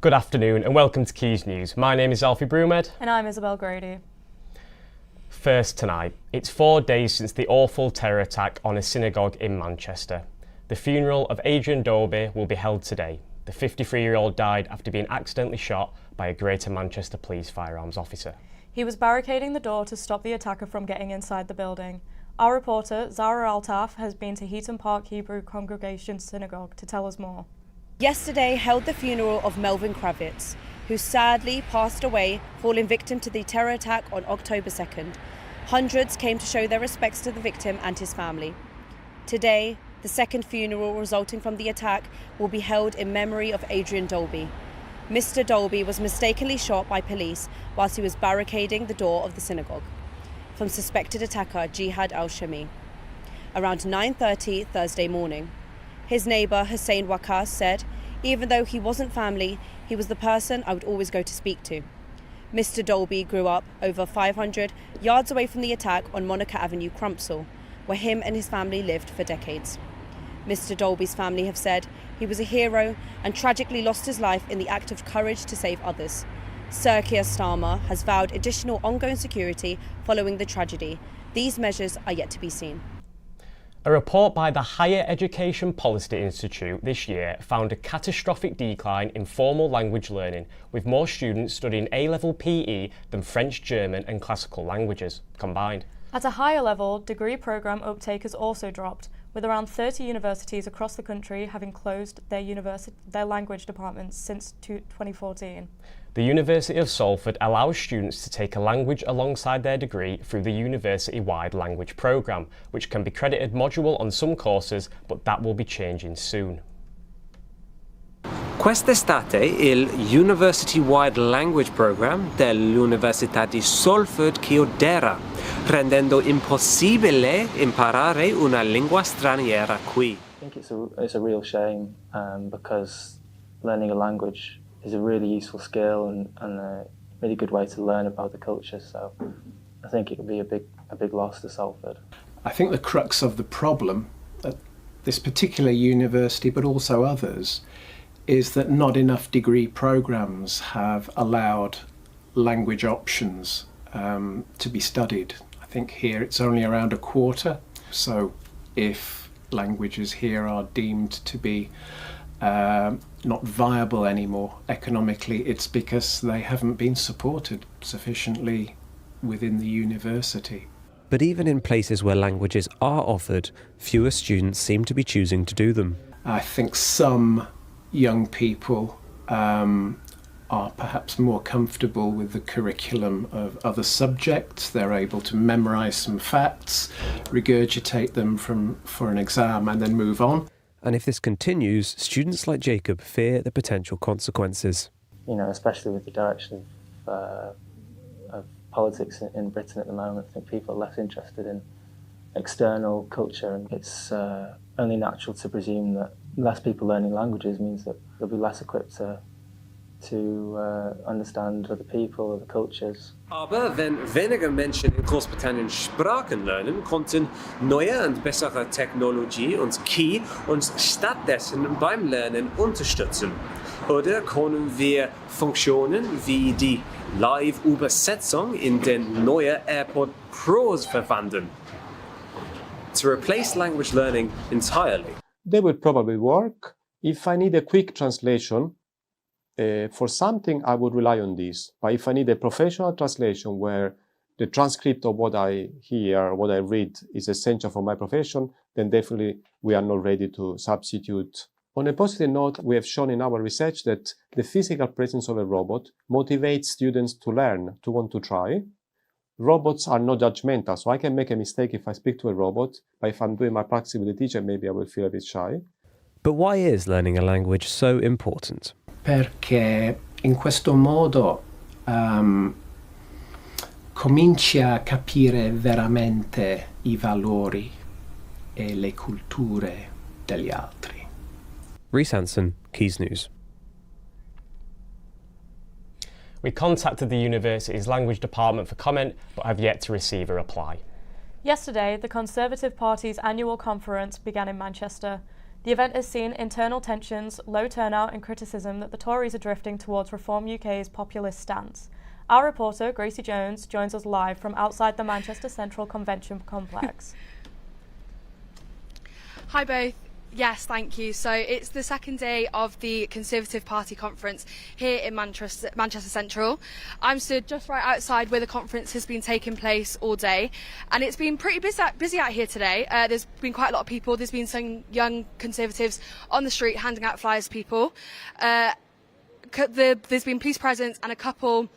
Good afternoon and welcome to Quays News. My name is Alfie Brumed. And I'm Isabel Grady. First tonight, it's 4 days since the awful terror attack on a synagogue in Manchester. The funeral of Adrian Dolby will be held today. The 53-year-old died after being accidentally shot by a Greater Manchester Police firearms officer. He was barricading the door to stop the attacker from getting inside the building. Our reporter, Zara Altaf, has been to Heaton Park Hebrew Congregation Synagogue to tell us more. Yesterday held the funeral of Melvin Kravitz, who sadly passed away, falling victim to the terror attack on October 2nd. Hundreds came to show their respects to the victim and his family. Today, the second funeral resulting from the attack will be held in memory of Adrian Dolby. Mr. Dolby was mistakenly shot by police whilst he was barricading the door of the synagogue from suspected attacker Jihad al-Shami around 9:30 Thursday morning. His neighbour Hussein Wakas said, even though he wasn't family, he was the person I would always go to speak to. Mr. Dolby grew up over 500 yards away from the attack on Monica Avenue, Crumpsall, where him and his family lived for decades. Mr. Dolby's family have said he was a hero and tragically lost his life in the act of courage to save others. Sir Keir Starmer has vowed additional ongoing security following the tragedy. These measures are yet to be seen. A report by the Higher Education Policy Institute this year found a catastrophic decline in formal language learning, with more students studying A-level PE than French, German and classical languages combined. At a higher level, degree programme uptake has also dropped, with around 30 universities across the country having closed their language departments since 2014. The University of Salford allows students to take a language alongside their degree through the university-wide language programme, which can be credited module on some courses, but that will be changing soon. Quest'estate il University-wide Language Program dell'Università di Salford chiuderà, rendendo impossibile imparare una lingua straniera qui. I think it's a real shame because learning a language is a really useful skill and a really good way to learn about the culture. So I think it would be a big loss to Salford. I think the crux of the problem at this particular university, but also others, is that not enough degree programs have allowed language options to be studied. I think here it's only around a quarter. So if languages here are deemed to be not viable anymore economically, it's because they haven't been supported sufficiently within the university. But even in places where languages are offered, fewer students seem to be choosing to do them. I think some young people are perhaps more comfortable with the curriculum of other subjects. They're able to memorise some facts, regurgitate them for an exam and then move on. And if this continues, students like Jacob fear the potential consequences. You know, especially with the direction of politics in Britain at the moment, I think people are less interested in external culture, and it's only natural to presume that less people learning languages means that they'll be less equipped to understand other people, other cultures. Aber wenn weniger Menschen in Großbritannien Sprachen lernen, konnten neue und bessere Technologie und KI uns stattdessen beim Lernen unterstützen. Oder können wir Funktionen wie die Live-Übersetzung in den neuen AirPod Pros verwenden? To replace language learning entirely. They would probably work. If I need a quick translation for something, I would rely on this. But if I need a professional translation where the transcript of what I hear, what I read is essential for my profession, then definitely we are not ready to substitute. On a positive note, we have shown in our research that the physical presence of a robot motivates students to learn, to want to try. Robots are not judgmental, so I can make a mistake if I speak to a robot, but if I'm doing my practice with a teacher, maybe I will feel a bit shy. But why is learning a language so important? Perché in questo modo cominci a capire veramente I valori e le culture degli altri. Rhys Hansen, Quays News. We contacted the university's language department for comment, but have yet to receive a reply. Yesterday, the Conservative Party's annual conference began in Manchester. The event has seen internal tensions, low turnout and criticism that the Tories are drifting towards Reform UK's populist stance. Our reporter, Gracie Jones, joins us live from outside the Manchester Central Convention Complex. Hi both. Yes, thank you. So it's the second day of the Conservative Party conference here in Manchester Central. I'm stood just right outside where the conference has been taking place all day, and it's been pretty busy out here today. There's been quite a lot of people. There's been some young Conservatives on the street handing out flyers to people. There's been police presence and a couple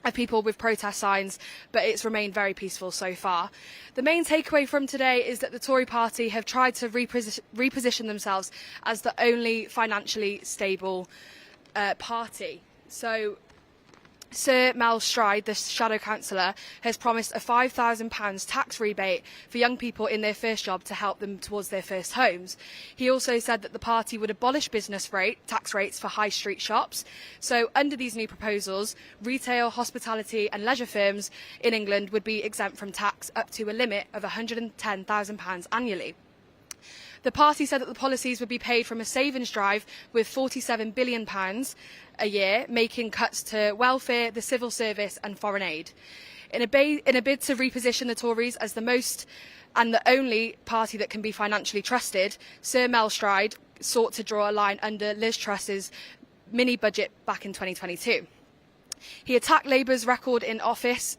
of people with protest signs, but it's remained very peaceful so far. The main takeaway from today is that the Tory party have tried to reposition themselves as the only financially stable party. So Sir Mel Stride, the shadow councillor, has promised a £5,000 tax rebate for young people in their first job to help them towards their first homes. He also said that the party would abolish tax rates for high street shops. So under these new proposals, retail, hospitality and leisure firms in England would be exempt from tax up to a limit of £110,000 annually. The party said that the policies would be paid from a savings drive with £47 billion a year, making cuts to welfare, the civil service and foreign aid. In a bid to reposition the Tories as the most and the only party that can be financially trusted, Sir Mel Stride sought to draw a line under Liz Truss's mini-budget back in 2022. He attacked Labour's record in office,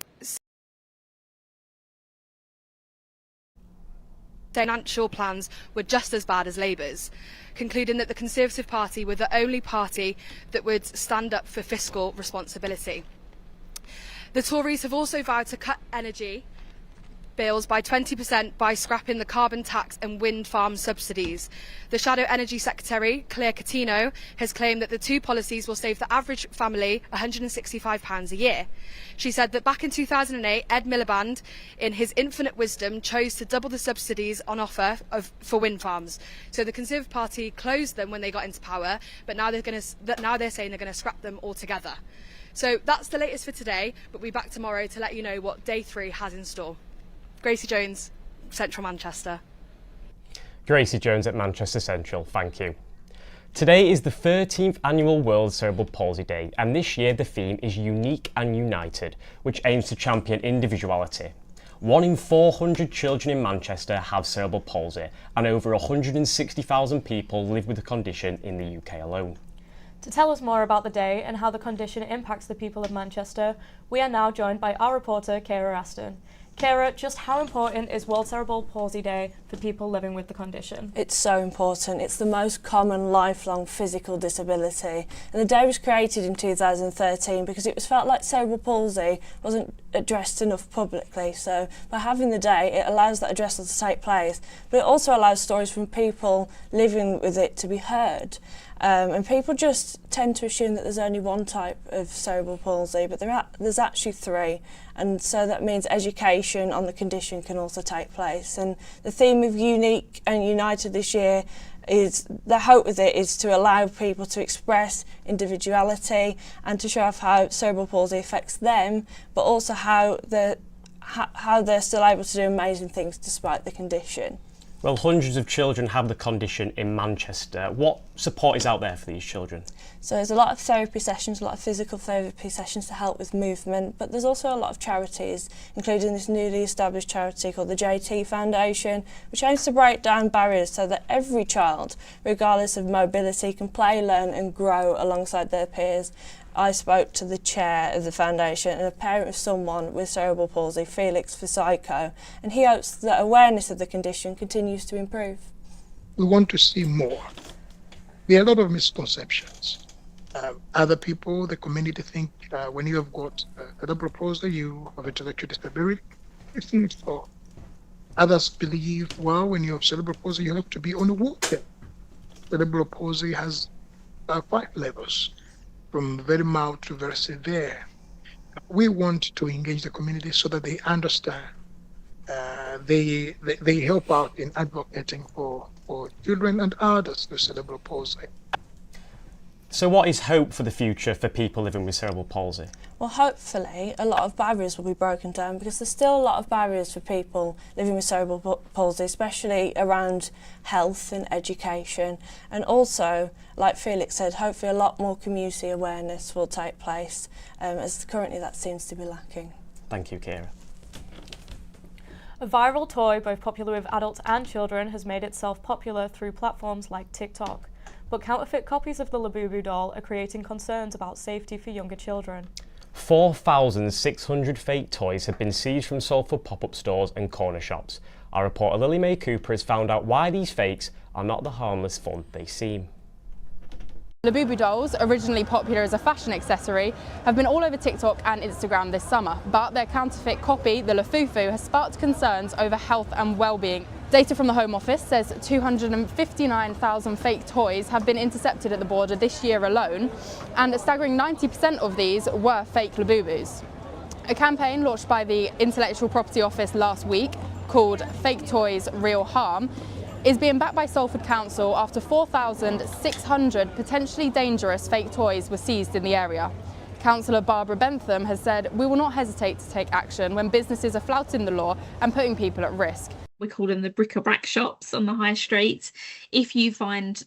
financial plans were just as bad as Labour's, concluding that the Conservative Party were the only party that would stand up for fiscal responsibility. The Tories have also vowed to cut energy bills by 20% by scrapping the carbon tax and wind farm subsidies. The Shadow Energy Secretary, Claire Coutinho, has claimed that the two policies will save the average family £165 a year. She said that back in 2008, Ed Miliband, in his infinite wisdom, chose to double the subsidies on offer for wind farms. So the Conservative Party closed them when they got into power, but now they're saying they're going to scrap them altogether. So that's the latest for today, but we'll be back tomorrow to let you know what Day 3 has in store. Gracie Jones, Central Manchester. Gracie Jones at Manchester Central, thank you. Today is the 13th annual World Cerebral Palsy Day, and this year the theme is Unique and United, which aims to champion individuality. 1 in 400 children in Manchester have cerebral palsy, and over 160,000 people live with the condition in the UK alone. To tell us more about the day and how the condition impacts the people of Manchester, we are now joined by our reporter, Kira Aston. Kira, just how important is World Cerebral Palsy Day for people living with the condition? It's so important. It's the most common lifelong physical disability. And the day was created in 2013 because it was felt like cerebral palsy wasn't addressed enough publicly. So by having the day, it allows that addressal to take place, but it also allows stories from people living with it to be heard. And people just tend to assume that there's only one type of cerebral palsy, but there's actually 3. And so that means education on the condition can also take place. And the theme of Unique and United this year is, the hope with it is to allow people to express individuality and to show off how cerebral palsy affects them, but also how they're still able to do amazing things despite the condition. Well, hundreds of children have the condition in Manchester. What support is out there for these children? So there's a lot of therapy sessions, a lot of physical therapy sessions to help with movement, but there's also a lot of charities, including this newly established charity called the JT Foundation, which aims to break down barriers so that every child, regardless of mobility, can play, learn and grow alongside their peers. I spoke to the chair of the foundation and a parent of someone with cerebral palsy, Felix Fisaiko, and he hopes that awareness of the condition continues to improve. We want to see more. There are a lot of misconceptions. Other people, the community think when you have got cerebral palsy, you have intellectual disability. It's not so. Others believe, well, when you have cerebral palsy, you have to be on a wheelchair. Cerebral palsy has 5 levels, from very mild to very severe. We want to engage the community so that they understand. They help out in advocating for children and adults with cerebral palsy. So what is hope for the future for people living with cerebral palsy? Well, hopefully a lot of barriers will be broken down, because there's still a lot of barriers for people living with cerebral palsy, especially around health and education. And also, like Felix said, hopefully a lot more community awareness will take place, as currently that seems to be lacking. Thank you, Kira. A viral toy, both popular with adults and children, has made itself popular through platforms like TikTok. But counterfeit copies of the Labubu doll are creating concerns about safety for younger children. 4,600 fake toys have been seized from Salford pop-up stores and corner shops. Our reporter Lily Mae Cooper has found out why these fakes are not the harmless fun they seem. Labubu dolls, originally popular as a fashion accessory, have been all over TikTok and Instagram this summer, but their counterfeit copy, the Lafufu, has sparked concerns over health and well-being. Data from the Home Office says 259,000 fake toys have been intercepted at the border this year alone, and a staggering 90% of these were fake Labubus. A campaign launched by the Intellectual Property Office last week, called Fake Toys Real Harm, is being backed by Salford Council after 4,600 potentially dangerous fake toys were seized in the area. Councillor Barbara Bentham has said, "We will not hesitate to take action when businesses are flouting the law and putting people at risk." We call them the bric-a-brac shops on the high street. If you find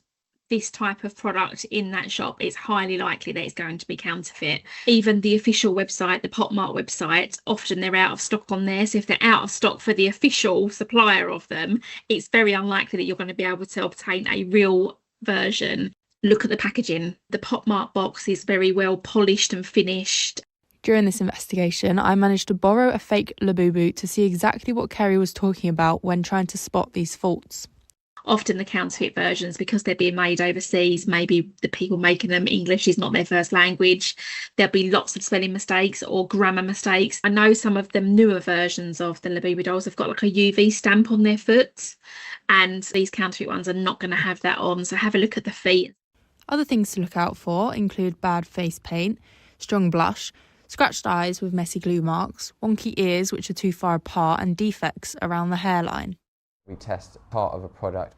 this type of product in that shop, it's highly likely that it's going to be counterfeit. Even the official website, the Popmart website, often they're out of stock on there. So if they're out of stock for the official supplier of them, it's very unlikely that you're going to be able to obtain a real version. Look at the packaging. The Popmart box is very well polished and finished. During this investigation, I managed to borrow a fake Labubu to see exactly what Kerry was talking about when trying to spot these faults. Often the counterfeit versions, because they're being made overseas, maybe the people making them, English is not their first language. There'll be lots of spelling mistakes or grammar mistakes. I know some of the newer versions of the Labubu dolls have got like a UV stamp on their foot, and these counterfeit ones are not going to have that on. So have a look at the feet. Other things to look out for include bad face paint, strong blush, scratched eyes with messy glue marks, wonky ears which are too far apart, and defects around the hairline. We test part of a product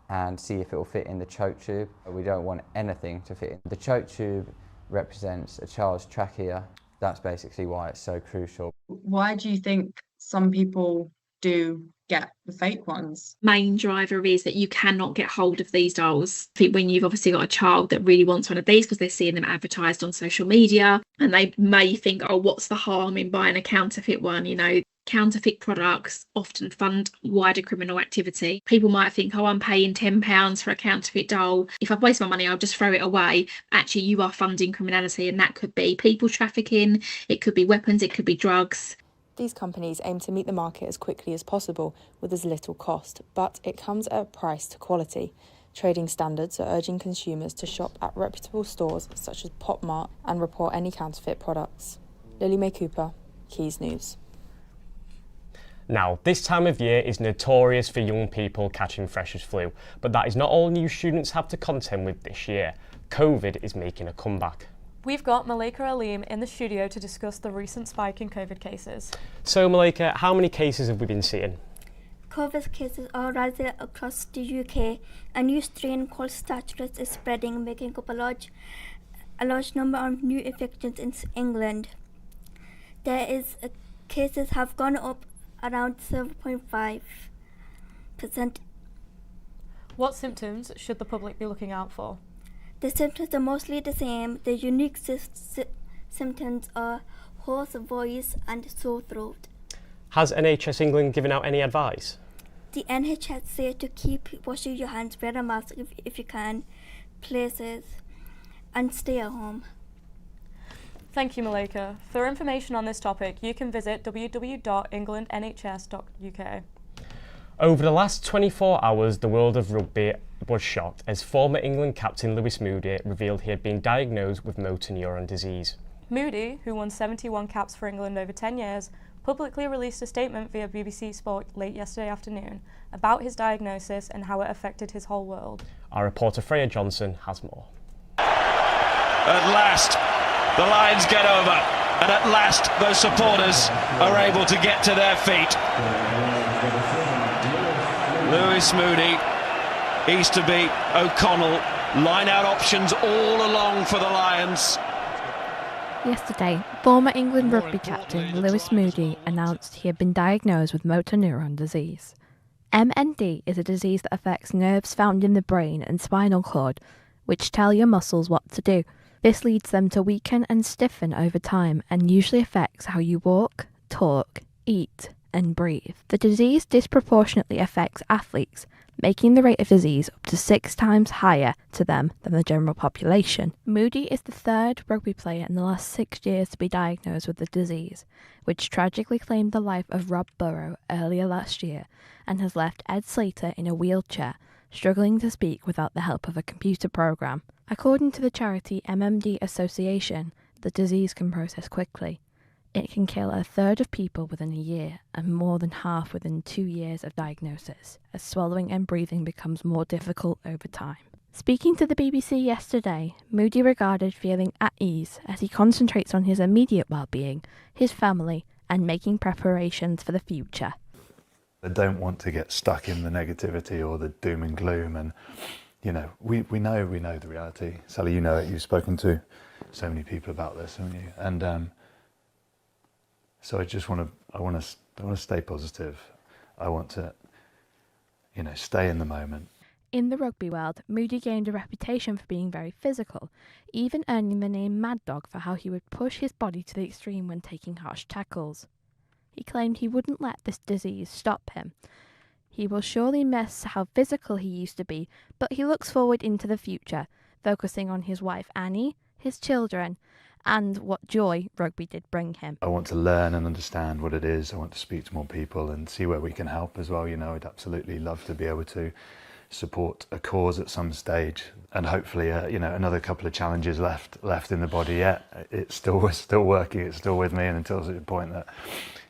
and see if it will fit in the choke tube. We don't want anything to fit in. The choke tube represents a child's trachea. That's basically why it's so crucial. Why do you think some people do get the fake ones? Main driver is that you cannot get hold of these dolls. I think when you've obviously got a child that really wants one of these because they're seeing them advertised on social media, and they may think, oh, what's the harm in buying a counterfeit one? You know, counterfeit products often fund wider criminal activity. People might think, oh, I'm paying £10 for a counterfeit doll. If I waste my money, I'll just throw it away. Actually, you are funding criminality, and that could be people trafficking, it could be weapons, it could be drugs. These companies aim to meet the market as quickly as possible with as little cost, but it comes at a price to quality. Trading standards are urging consumers to shop at reputable stores such as Popmart and report any counterfeit products. Lily Mae Cooper, Quays News. Now, this time of year is notorious for young people catching freshers' flu, but that is not all new students have to contend with this year. COVID is making a comeback. We've got Malika Aleem in the studio to discuss the recent spike in COVID cases. So Malika, how many cases have we been seeing? COVID cases are rising across the UK. A new strain called Statuus is spreading, making up a large number of new infections in England. Cases have gone up around 7.5%. What symptoms should the public be looking out for? The symptoms are mostly the same. The unique symptoms are hoarse voice and sore throat. Has NHS England given out any advice? The NHS say to keep washing your hands, wear a mask if you can, places, and stay at home. Thank you, Malika. For information on this topic, you can visit www.englandnhs.uk. Over the last 24 hours, the world of rugby was shocked as former England captain Lewis Moody revealed he had been diagnosed with motor neuron disease. Moody, who won 71 caps for England over 10 years, publicly released a statement via BBC Sport late yesterday afternoon about his diagnosis and how it affected his whole world. Our reporter Freya Johnson has more. At last, the Lions get over, and at last those supporters are able to get to their feet. Lewis Moody, Easterby, O'Connell, Line-out options all along for the Lions. Yesterday, former England rugby captain Lewis Moody announced he had been diagnosed with motor neuron disease. MND is a disease that affects nerves found in the brain and spinal cord, which tell your muscles what to do. This leads them to weaken and stiffen over time and usually affects how you walk, talk, eat, and breathe. The disease disproportionately affects athletes, making the rate of disease up to 6 times higher to them than the general population. Moody is the third rugby player in the last 6 years to be diagnosed with the disease, which tragically claimed the life of Rob Burrow earlier last year and has left Ed Slater in a wheelchair, struggling to speak without the help of a computer program. According to the charity MMD Association, the disease can process quickly. It can kill a third of people within a year and more than half within 2 years of diagnosis, as swallowing and breathing becomes more difficult over time. Speaking to the BBC yesterday, Moody regarded feeling at ease as he concentrates on his immediate well-being, his family, and making preparations for the future. I don't want to get stuck in the negativity or the doom and gloom, and you know, we know the reality. Sally, you know it. You've spoken to so many people about this, haven't you? And so I want to stay positive. I want to, you know, stay in the moment. In the rugby world, Moody gained a reputation for being very physical, even earning the name Mad Dog for how he would push his body to the extreme when taking harsh tackles. He claimed he wouldn't let this disease stop him. He will surely miss how physical he used to be, but he looks forward into the future, focusing on his wife Annie, his children, and what joy rugby did bring him. I want to learn and understand what it is. I want to speak to more people and see where we can help as well. You know, I'd absolutely love to be able to support a cause at some stage, and hopefully, you know, another couple of challenges left in the body yet. It's still working. It's still with me, and until the point that,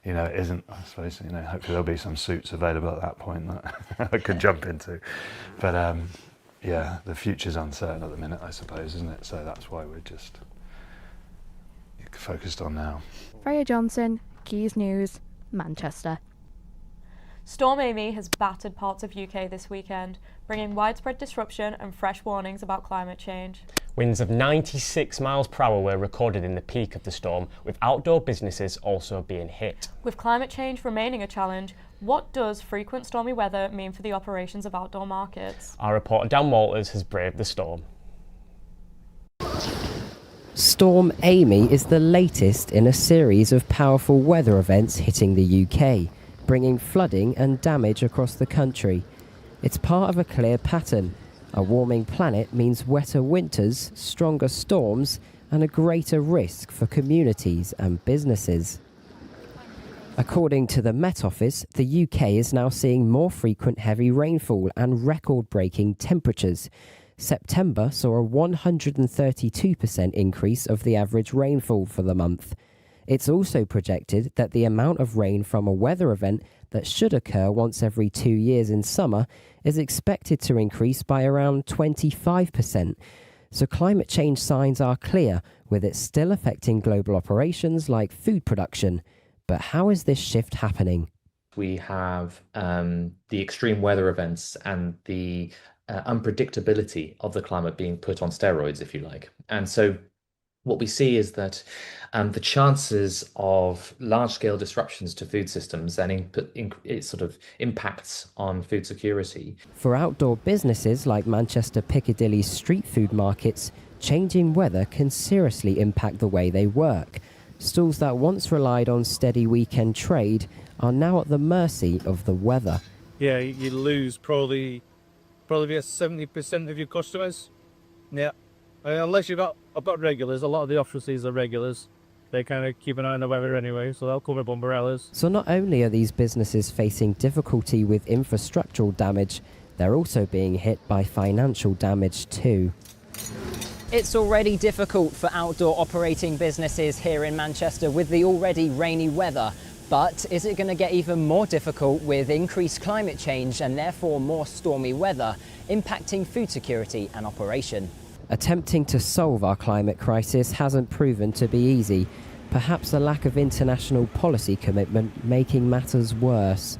you know, it isn't, I suppose, you know, hopefully there'll be some suits available at that point that I could jump into. But yeah, the future's uncertain at the minute, I suppose, isn't it? So that's why we're just focused on now. Freya Johnson, Quays News, Manchester. Storm Amy has battered parts of UK this weekend, bringing widespread disruption and fresh warnings about climate change. Winds of 96 miles per hour were recorded in the peak of the storm, with outdoor businesses also being hit. With climate change remaining a challenge, what does frequent stormy weather mean for the operations of outdoor markets? Our reporter Dan Walters has braved the storm. Storm Amy is the latest in a series of powerful weather events hitting the UK, bringing flooding and damage across the country. It's part of a clear pattern. A warming planet means wetter winters, stronger storms, and a greater risk for communities and businesses. According to the Met Office, the UK is now seeing more frequent heavy rainfall and record-breaking temperatures. September saw a 132% increase of the average rainfall for the month. It's also projected that the amount of rain from a weather event that should occur once every 2 years in summer is expected to increase by around 25%. So climate change signs are clear, with it still affecting global operations like food production. But how is this shift happening? We have the extreme weather events and the unpredictability of the climate being put on steroids, if you like. And so what we see is that the chances of large-scale disruptions to food systems and it sort of impacts on food security. For outdoor businesses like Manchester Piccadilly street food markets, changing weather can seriously impact the way they work. Stalls that once relied on steady weekend trade are now at the mercy of the weather. Yeah, you lose probably 70% of your customers. Yeah. Unless I've got regulars. A lot of the offices are regulars. They kind of keep an eye on the weather anyway, so they'll come with umbrellas. So not only are these businesses facing difficulty with infrastructural damage, they're also being hit by financial damage too. It's already difficult for outdoor operating businesses here in Manchester with the already rainy weather. But is it going to get even more difficult with increased climate change and therefore more stormy weather, impacting food security and operation? Attempting to solve our climate crisis hasn't proven to be easy. Perhaps a lack of international policy commitment making matters worse.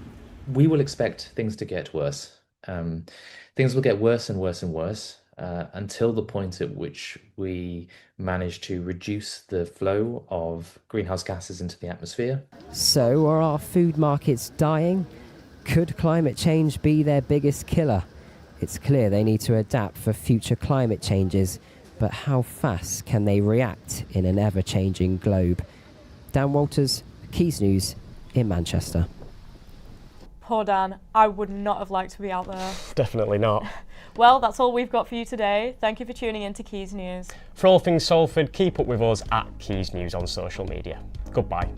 We will expect things to get worse. Things will get worse and worse and worse. until the point at which we manage to reduce the flow of greenhouse gases into the atmosphere. So are our food markets dying? Could climate change be their biggest killer? It's clear they need to adapt for future climate changes, but how fast can they react in an ever-changing globe? Dan Walters, Quays News in Manchester. Poor Dan, I would not have liked to be out there. Definitely not. Well, that's all we've got for you today. Thank you for tuning in to Quays News. For all things Salford, keep up with us at Quays News on social media. Goodbye.